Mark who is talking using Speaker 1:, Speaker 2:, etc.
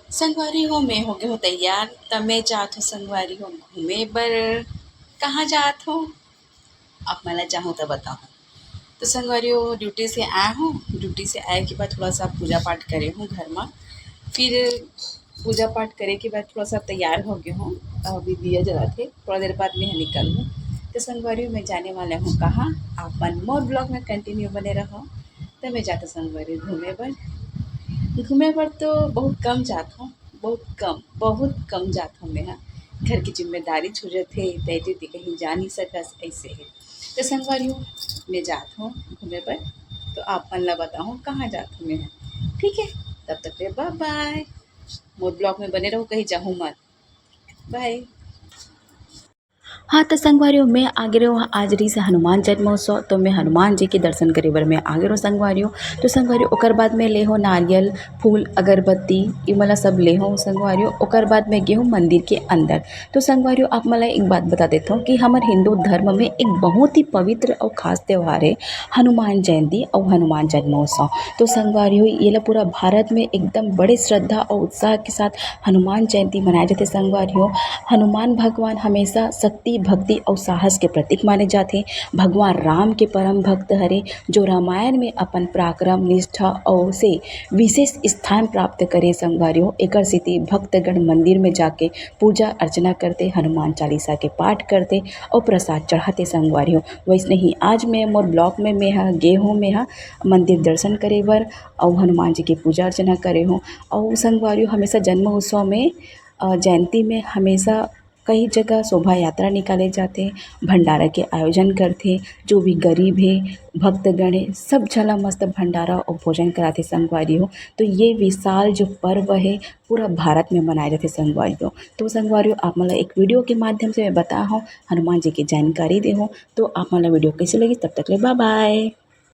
Speaker 1: संगवारी हो मैं होगे हो तैयार तब मैं जात हो संगवारी हो घूमे बर। कहाँ जात हो आप मला चाहो तो बताओ। तो संगवारी हो ड्यूटी से आए हो। ड्यूटी से आए के बाद थोड़ा सा पूजा पाठ करे हूँ घर में। फिर पूजा पाठ करे के बाद थोड़ा सा तैयार हो गए हूँ। अभी दिया जला थे थोड़ा देर बाद मैं निकल हूँ। तो संगवारी हो मैं जाने वाला हूँ कहाँ। आप मन मोर ब्लॉग में कंटिन्यू बने रहो। तो मैं जाता संगवारी घूमे बर। घूमे पर तो बहुत कम जात हूँ। बहुत कम जात हूँ मैं यहाँ। घर की जिम्मेदारी छूटत हे तैते ते कहीं जा नहीं सकस ऐसे है। तो संगवारी हूँ मैं जात हूँ घूमे पर। तो आप मन ला बताऊँ कहाँ जात हूँ मैं यहाँ। ठीक है तब तक के बाय बाय। मोर ब्लॉग में बने रहो कहीं जाऊँ मत। बाय। हाँ तो संगवारी मैं आगे रहो आज रही से हनुमान जन्मोत्सव तो मैं हनुमान जी के दर्शन करे बर मैं आगे रहो संगवारी तो संगवारी ओकर बाद में ले हो नारियल फूल अगरबत्ती ये मला सब ले हो संगवारी ओकर बाद में गे हूँ मंदिर के अंदर। तो संगवारी आप मला एक बात बता देता हूँ कि हमारे हिंदू धर्म में एक बहुत ही पवित्र और खास त्यौहार है हनुमान जयंती और हनुमान जन्मोत्सव। तो संगवारी ये ला पूरा भारत में एकदम बड़े श्रद्धा और उत्साह के साथ हनुमान जयंती मनाए जाते संगवारी। हनुमान भगवान हमेशा शक्ति भक्ति और साहस के प्रतीक माने जाते। भगवान राम के परम भक्त हरे जो रामायण में अपन पराक्रम निष्ठा और से विशेष स्थान प्राप्त करे संगवारियों। एकर स्थिति भक्तगण मंदिर में जाके पूजा अर्चना करते हनुमान चालीसा के पाठ करते और प्रसाद चढ़ाते संगवारियों। वैसे ही आज मैं मोर ब्लॉक में मैं यहाँ गे हूँ मैं यहाँ मंदिर दर्शन करे बर और हनुमान जी की पूजा अर्चना करे हूँ। और संगवारियों हमेशा जन्म उत्सव में जयंती में हमेशा कई जगह शोभा यात्रा निकाले जाते भंडारा के आयोजन करते। जो भी गरीब है भक्तगण है सब झला मस्त भंडारा और भोजन कराते संगवारी हो। तो ये विशाल जो पर्व है पूरा भारत में मनाए जाते संगवारी हो। तो संगवारी हो आप मतलब एक वीडियो के माध्यम से मैं बता हूँ हनुमान जी की जानकारी दे हूँ। तो आप मतलब वीडियो कैसे लगी तब तक ले बाय बाय।